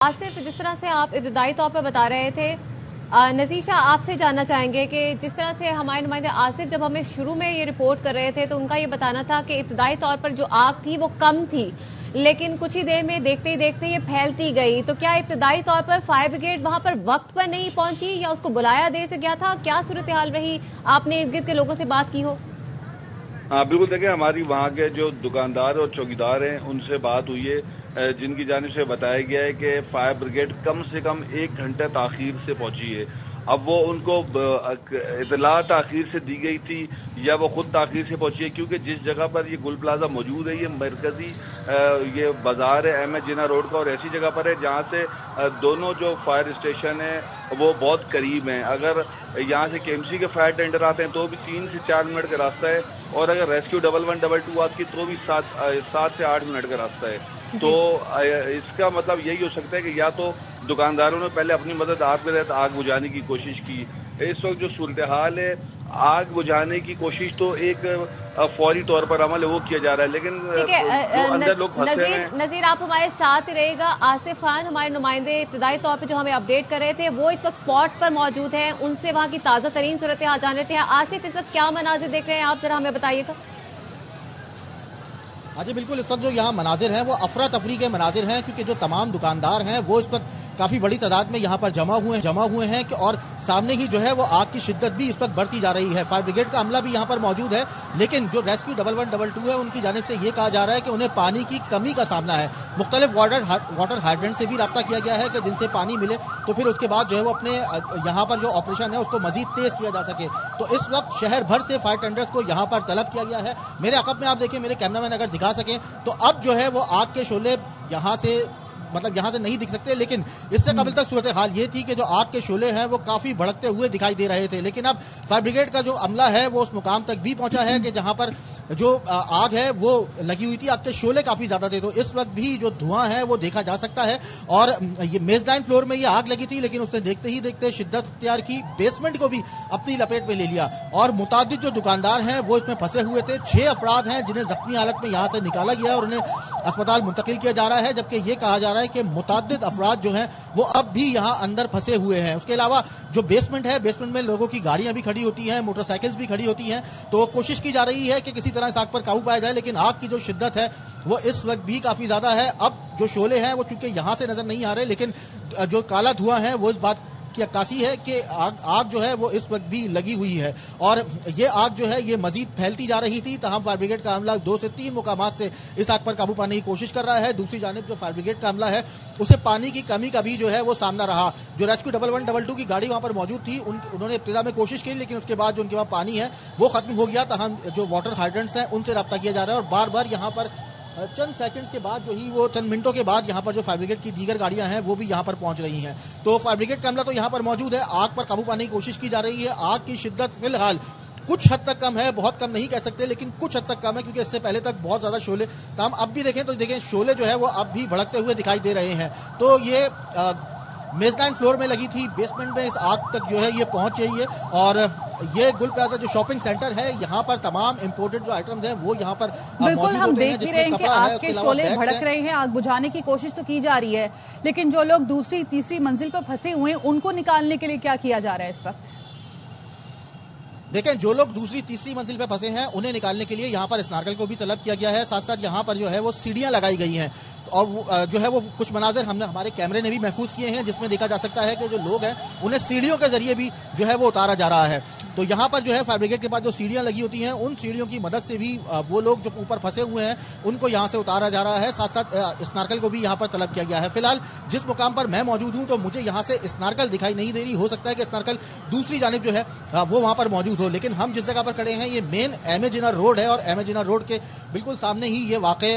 आसिफ, जिस तरह से आप इब्तदाई तौर पर बता रहे थे, नजीशा आपसे जानना चाहेंगे कि जिस तरह से हमारे नुमाइंदे आसिफ जब हमें शुरू में ये रिपोर्ट कर रहे थे तो उनका ये बताना था कि इब्तदाई तौर पर जो आग थी वो कम थी, लेकिन कुछ ही देर में देखते ही देखते ये फैलती गई। तो क्या इब्तदाई तौर पर फायर ब्रिगेड वहां पर वक्त पर नहीं पहुंची या उसको बुलाया देर से गया था? क्या सूरत हाल रही? आपने इर्द गिर्द के लोगों से बात की हो? हाँ बिल्कुल, देखिए हमारी वहाँ के जो दुकानदार और चौकीदार हैं उनसे बात हुई है, जिनकी जानिब से बताया गया है कि फायर ब्रिगेड कम से कम 1 घंटे ताखीर से पहुंची है। अब वो उनको इतला ताखीर से दी गई थी या वो खुद ताखीर से पहुंची है, क्योंकि जिस जगह पर ये गुल प्लाजा मौजूद है ये मरकजी ये बाजार है अहमद जिना रोड का, और ऐसी जगह पर है जहाँ से दोनों जो फायर स्टेशन है वो बहुत करीब हैं। अगर यहाँ से केएमसी के फायर टेंडर आते हैं तो भी 3 से 4 मिनट का रास्ता है, और अगर रेस्क्यू 1112 आती तो भी 7 से 8 मिनट का रास्ता है। तो इसका मतलब यही हो सकता है कि या तो दुकानदारों ने पहले अपनी मदद आप के तहत आग बुझाने की कोशिश की। इस वक्त जो सूरत हाल है, आग बुझाने की कोशिश तो एक फौरी तौर पर अमल है वो किया जा रहा है, लेकिन जो अंदर लोग फंसे हैं। नजीर, आप हमारे साथ ही रहेगा। आसिफ खान हमारे नुमाइंदे इब्तदाई तौर पर जो हमें अपडेट कर रहे थे वो इस वक्त स्पॉट पर मौजूद हैं, उनसे वहाँ की ताज़ा तरीन सूरत हाल जान रहे थे। आसिफ, इस वक्त क्या मनाजिर देख रहे हैं आप, जरा हमें बताइए तो। हाँ जी बिल्कुल, इस वक्त जो यहाँ मनाजिर हैं वो अफरा तफरी के मनाजिर हैं, क्योंकि जो तमाम दुकानदार हैं वो इस वक्त काफी बड़ी तादाद में यहाँ पर जमा हुए हैं कि और सामने ही जो है वो आग की शिद्दत भी इस वक्त बढ़ती जा रही है। फायर ब्रिगेड का अमला भी यहाँ पर मौजूद है, लेकिन जो रेस्क्यू 1112 है उनकी जानिब से ये कहा जा रहा है कि उन्हें पानी की कमी का सामना है। मुख्तलिफ वाटर हाइड्रेंट से भी रब्ता किया गया है कि जिनसे पानी मिले तो फिर उसके बाद जो है वो अपने यहाँ पर जो ऑपरेशन है उसको मजीद तेज किया जा सके। तो इस वक्त शहर भर से फायर टेंडर्स को यहाँ पर तलब किया गया है। मेरे अकब में आप देखिए, मेरे कैमरामैन अगर दिखा सकें तो अब जो है वो आग के शोले यहाँ से नहीं दिख सकते, लेकिन इससे कबल तक सूरत हाल ये थी कि जो आग के शोले हैं वो काफी भड़कते हुए दिखाई दे रहे थे। लेकिन अब फायर ब्रिगेड का जो अमला है वो उस मुकाम तक भी पहुंचा है कि जहां पर जो आग है वो लगी हुई थी, आग के शोले काफी ज्यादा थे। तो इस वक्त भी जो धुआं है वो देखा जा सकता है। और ये मेजलाइन फ्लोर में ये आग लगी थी, लेकिन उसने देखते ही देखते शिद्दत अख्तियार की, बेसमेंट को भी अपनी लपेट में ले लिया, और मुतादिद जो दुकानदार हैं वो इसमें फंसे हुए थे। 6 अफराद हैं जिन्हें जख्मी हालत में यहाँ से निकाला गया और उन्हें अस्पताल मुंतकिल किया जा रहा है, जबकि ये कहा जा रहा है कि मुतादिद अफराद जो हैं वो अब भी यहाँ अंदर फंसे हुए हैं। उसके अलावा जो बेसमेंट है, बेसमेंट में लोगों की गाड़ियां भी खड़ी होती हैं, मोटरसाइकिल्स भी खड़ी होती हैं। तो कोशिश की जा रही है कि किसी तरह इस आग पर काबू पाया जाए, लेकिन आग की जो शिद्दत है वो इस वक्त भी काफी ज्यादा है। अब जो शोले हैं वो चूंकि यहाँ से नजर नहीं आ रहे, लेकिन जो काला धुआं है वो इस बात की अक्कासी है कि आग जो है वो इस वक्त भी लगी हुई है, और ये आग जो है ये मजीद फैलती जा रही थी। तमाम फायर ब्रिगेड का अमला 2 से 3 मुकामात से इस आग पर काबू पाने की कोशिश कर रहा है। दूसरी जानिब जो फायर ब्रिगेड का अमला है उसे पानी की कमी का भी जो है वो सामना रहा। जो रेस्क्यू 1112 की गाड़ी वहां पर मौजूद थी उन्होंने इब्तिदा में कोशिश की, लेकिन उसके बाद जो उनके वहां पानी है वो खत्म हो गया। तमाम जो वाटर हाइड्रेंट्स हैं उनसे रब्ता किया जा रहा है, और बार बार यहाँ पर चंद सेकंड्स के बाद चंद मिनटों के बाद यहाँ पर जो फायर ब्रिगेड की दीगर गाड़ियां हैं वो भी यहाँ पर पहुंच रही हैं। तो फायर ब्रिगेड का अमला तो यहाँ पर मौजूद है, आग पर काबू पाने की कोशिश की जा रही है। आग की शिद्दत फिलहाल कुछ हद तक कम है, बहुत कम नहीं कह सकते, लेकिन कुछ हद तक कम है, क्योंकि इससे पहले तक बहुत ज्यादा शोले हम अब भी देखें शोले जो है वो अब भी भड़कते हुए दिखाई दे रहे हैं। तो ये मेजलाइन फ्लोर में लगी थी, बेसमेंट में इस आग तक जो है ये पहुंच रही है, और ये गुल प्लाजा जो शॉपिंग सेंटर है यहाँ पर तमाम इंपोर्टेड जो आइटम्स हैं वो यहाँ पर बिल्कुल हम देख भी रहे हैं कि आग के शोले भड़क रहे हैं, आग बुझाने की कोशिश तो की जा रही है, लेकिन जो लोग दूसरी तीसरी मंजिल पर फंसे हुए हैं उनको निकालने के लिए क्या किया जा रहा है इस वक्त? देखें, जो लोग दूसरी तीसरी मंजिल पर फंसे हैं उन्हें निकालने के लिए यहाँ पर स्नार्कल को भी तलब किया गया है। साथ साथ यहाँ पर जो है वो सीढ़ियां लगाई गई हैं, और जो है वो कुछ मनाजिर हमारे कैमरे ने भी महफूज किए हैं, जिसमें देखा जा सकता है कि जो लोग हैं उन्हें सीढ़ियों के जरिए भी जो है वो उतारा जा रहा है। तो यहाँ पर जो है फायर ब्रिगेड के पास जो सीढ़ियां लगी होती हैं उन सीढ़ियों की मदद से भी वो लोग जो ऊपर फंसे हुए हैं उनको यहाँ से उतारा जा रहा है। साथ साथ स्नार्कल को भी यहाँ पर तलब किया गया है। फिलहाल जिस मुकाम पर मैं मौजूद हूँ तो मुझे यहाँ से स्नार्कल दिखाई नहीं दे रही, हो सकता है कि स्नार्कल दूसरी जानिब जो है वो वहाँ पर मौजूद हो, लेकिन हम जिस जगह पर खड़े हैं ये मेन अहमद जिना रोड है, और अहमद जिना रोड के बिल्कुल सामने ही ये वाकई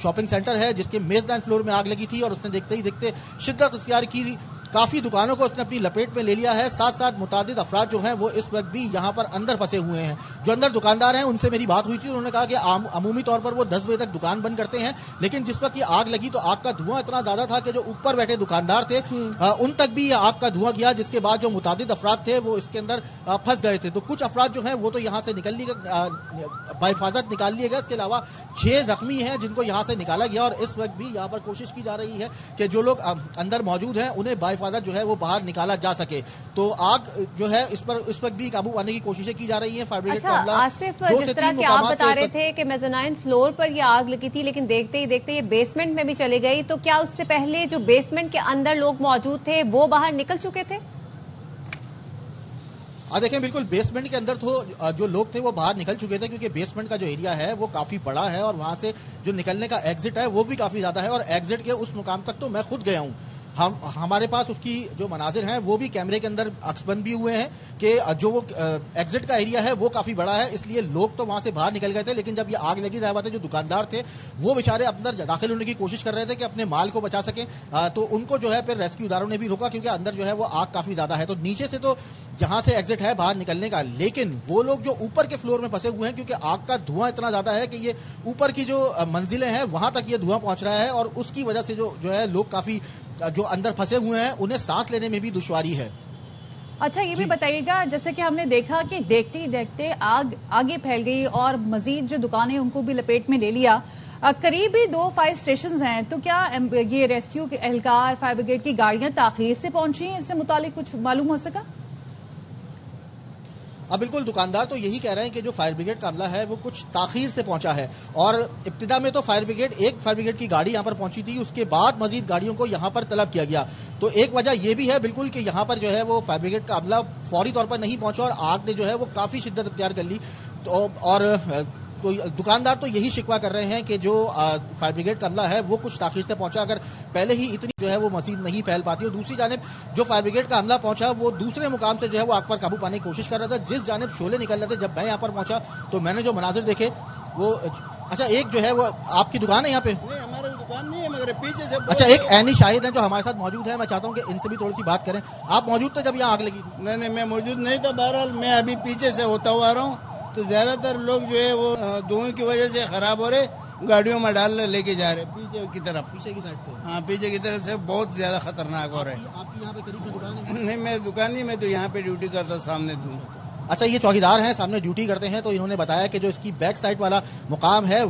शॉपिंग सेंटर है जिसके मेजलाइन फ्लोर में आग लगी थी, और उसने देखते ही देखते शिद्दत अख्तियार की काफी दुकानों को उसने अपनी लपेट में ले लिया है। साथ साथ मुतादिद अफराद जो हैं वो इस वक्त भी यहाँ पर अंदर फंसे हुए हैं। जो अंदर दुकानदार हैं उनसे मेरी बात हुई थी, उन्होंने कहा कि अमूमी तौर पर वो 10 बजे तक दुकान बंद करते हैं, लेकिन जिस वक्त ये आग लगी तो आग का धुआं इतना ज्यादा था कि जो ऊपर बैठे दुकानदार थे उन तक भी ये आग का धुआं गया, जिसके बाद जो मुतादिद अफराद थे वो इसके अंदर फंस गए थे। तो कुछ अफराद जो हैं वो तो यहाँ से बाहिफाजत निकाल लिए गए। इसके अलावा 6 जख्मी हैं जिनको यहाँ से निकाला गया और इस वक्त भी यहाँ पर कोशिश की जा रही है कि जो लोग अंदर मौजूद हैं उन्हें बाहिफाजत जो है वो बाहर निकाला जा सके। तो आग जो है इस पर इस वक्त भी काबू पाने की कोशिशें की जा रही है। फायर ब्रिगेड का अमला आसिफ, जिस तरह के आप बता रहे थे कि मेज़ानाइन फ्लोर पर ये आग लगी थी, लेकिन देखते ही देखते ये बेसमेंट में भी चली गई, तो क्या उससे पहले जो बेसमेंट के अंदर लोग मौजूद थे वो बाहर निकल चुके थे? देखें, बिल्कुल बेसमेंट के अंदर तो जो लोग थे वो बाहर निकल चुके थे, क्योंकि बेसमेंट का जो एरिया है वो काफी बड़ा है और वहां से जो निकलने का एग्जिट है वो भी काफी ज्यादा है। और एग्जिट के उस मुकाम तक तो मैं खुद गया हूं। हमारे पास उसकी जो मनाजिर हैं वो भी कैमरे के अंदर अक्सबंद भी हुए हैं कि जो वो एग्जिट का एरिया है वो काफी बड़ा है, इसलिए लोग तो वहां से बाहर निकल गए थे। लेकिन जब ये आग लगी, जाहिर बात है जो दुकानदार थे वो बेचारे अंदर दाखिल होने की कोशिश कर रहे थे कि अपने माल को बचा सकें, तो उनको जो है फिर रेस्क्यूदारों ने भी रोका, क्योंकि अंदर जो है वो आग काफी ज्यादा है। तो नीचे से तो यहाँ से एग्जिट है बाहर निकलने का, लेकिन वो लोग जो ऊपर के फ्लोर में फंसे हुए हैं, क्योंकि आग का धुआं इतना ज्यादा है कि ये ऊपर की जो मंजिलें हैं वहां तक ये धुआं पहुंच रहा है और उसकी वजह से जो है लोग काफी जो अंदर फंसे हुए हैं उन्हें सांस लेने में भी दुश्वारी है। अच्छा, ये भी बताइएगा, जैसे कि हमने देखा कि देखते ही देखते आग आगे फैल गई और मजीद जो दुकानें उनको भी लपेट में ले लिया। करीब ही 2 फायर स्टेशन हैं, तो क्या ये रेस्क्यू के एहलकार, फायर ब्रिगेड की गाड़ियां ताखीर से पहुंची हैं? इससे मुतालिक कुछ मालूम हो सका? बिल्कुल, दुकानदार तो यही कह रहे हैं कि जो फायर ब्रिगेड का अमला है वो कुछ ताखीर से पहुंचा है और इब्तिदा में तो एक फायर ब्रिगेड की गाड़ी यहां पर पहुंची थी, उसके बाद मजीद गाड़ियों को यहां पर तलब किया गया। तो एक वजह यह भी है बिल्कुल कि यहां पर जो है वो फायर ब्रिगेड का अमला फौरी तौर पर नहीं पहुंचा और आग ने जो है वो काफी शिद्दत इख्तियार कर ली। तो दुकानदार तो यही शिकवा कर रहे हैं कि जो फायर ब्रिगेड का अमला है वो कुछ ताखीर से पहुंचा, अगर पहले ही इतनी जो है वो मजीद नहीं फैल पाती। और दूसरी जानिब जो फायर ब्रिगेड का अमला पहुंचा वो दूसरे मुकाम से जो है वो आग पर काबू पाने की कोशिश कर रहा था, जिस जानिब शोले निकल रहे थे। जब मैं यहाँ पर पहुंचा तो मैंने जो मनाजिर देखे वो अच्छा, एक जो है वो आपकी दुकान है यहाँ पे? नहीं, हमारी दुकान नहीं है, मगर पीछे से अच्छा, एक ऐनी शाहिद है जो हमारे साथ मौजूद है, मैं चाहता हूँ कि इनसे भी थोड़ी सी बात करें। आप मौजूद थे जब यहाँ आग लगी थी? नहीं, मैं मौजूद नहीं था। बहरहाल मैं अभी पीछे से होता हुआ आ रहा हूँ, तो ज्यादातर लोग जो है वो धुएं की वजह से खराब हो रहे, गाड़ियों में डाल लेके जा रहे पीछे की तरफ। पीछे की साइड से? हाँ, पीछे की तरफ से बहुत ज्यादा खतरनाक हो रहा है। आपकी यहाँ पे करीब से दुकान है? नहीं, मैं दुकान नहीं, मैं तो यहाँ पे ड्यूटी करता हूँ, सामने दूँ। अच्छा, ये चौकीदार हैं, सामने ड्यूटी करते हैं, तो इन्होंने बताया कि जो इसकी बैक साइड वाला मुकाम है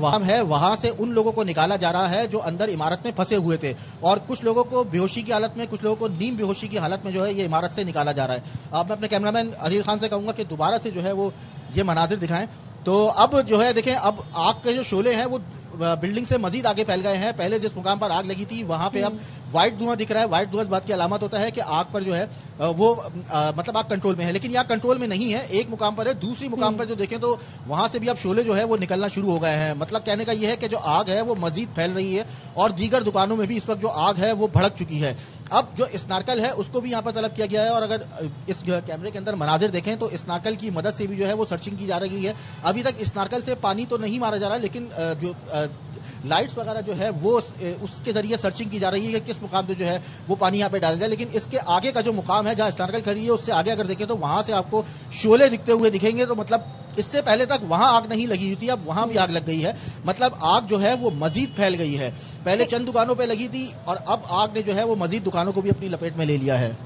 वहां से उन लोगों को निकाला जा रहा है जो अंदर इमारत में फंसे हुए थे और कुछ लोगों को बेहोशी की हालत में, कुछ लोगों को नीम बेहोशी की हालत में जो है ये इमारत से निकाला जा रहा है। अब मैं अपने कैमरामैन अदील खान से कहूंगा कि दोबारा से जो है वो ये मनाजिर दिखाएं। तो अब जो है देखें, अब आग के जो शोले हैं वो बिल्डिंग से मजीद आगे फैल गए हैं। पहले जिस मुकाम पर आग लगी थी वहां पे अब व्हाइट धुआं दिख रहा है। व्हाइट धुआं इस बात की अलामत होता है कि आग पर जो है वो मतलब आग कंट्रोल में है, लेकिन यहाँ कंट्रोल में नहीं है। एक मुकाम पर है, दूसरी मुकाम पर जो देखें तो वहां से भी अब शोले जो है वो निकलना शुरू हो गए हैं। मतलब कहने का यह है कि जो आग है वो मजीद फैल रही है और दीगर दुकानों में भी इस वक्त जो आग है वो भड़क चुकी है। अब जो स्नार्कल है उसको भी यहाँ पर तलब किया गया है और अगर इस कैमरे के अंदर मनाजिर देखें तो स्नार्कल की मदद से भी जो है वो सर्चिंग की जा रही है। अभी तक स्नार्कल से पानी तो नहीं मारा जा रहा, लेकिन जो लाइट्स वगैरह जो है वो उसके जरिए सर्चिंग की जा रही है कि किस मुकाम पे जो है वो पानी यहाँ पे डाला जाए। लेकिन इसके आगे का जो मुकाम है जहाँ स्नार्कल खड़ी है उससे आगे अगर देखें तो वहां से आपको शोले दिखते हुए दिखेंगे। तो मतलब इससे पहले तक वहां आग नहीं लगी हुई थी, अब वहां भी आग लग गई है। मतलब आग जो है वो मजीद फैल गई है। पहले चंद दुकानों पे लगी थी और अब आग ने जो है वो मजीद दुकानों को भी अपनी लपेट में ले लिया है।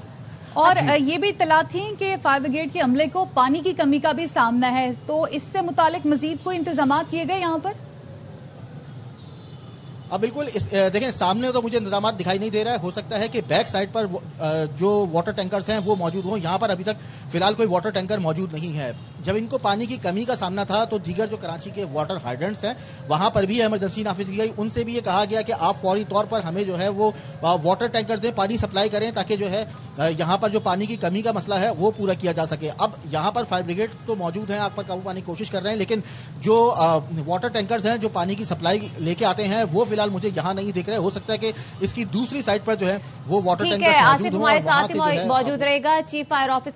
और ये भी इत्तला थी कि फायर ब्रिगेड के अमले को पानी की कमी का भी सामना है, तो इससे मुतालिक मजीद कोई इंतजाम किए गए यहाँ पर? बिल्कुल, देखें सामने तो मुझे इंतजाम दिखाई नहीं दे रहा है। हो सकता है कि बैक साइड पर जो वाटर टैंकर्स हैं वो मौजूद हों। यहाँ पर अभी तक फिलहाल कोई वाटर टैंकर मौजूद नहीं है। जब इनको पानी की कमी का सामना था तो दीगर जो कराची के वाटर हाइड्रेंट्स हैं वहां पर भी इमरजेंसी नाफिज की गई। उनसे भी ये कहा गया कि आप फौरी तौर पर हमें जो है वो वाटर टैंकर से पानी सप्लाई करें ताकि जो है यहाँ पर जो पानी की कमी का मसला है वो पूरा किया जा सके। अब यहाँ पर फायर ब्रिगेड तो मौजूद है, आग पर काबू पाने की कोशिश कर रहे हैं, लेकिन जो वाटर टैंकर्स हैं जो पानी की सप्लाई लेके आते हैं वो फिलहाल मुझे यहाँ नहीं दिख रहे। हो सकता है कि इसकी दूसरी साइड पर जो है वो वाटर टैंकर्स मौजूद हो। मौजूद रहेगा चीफ फायर ऑफिसर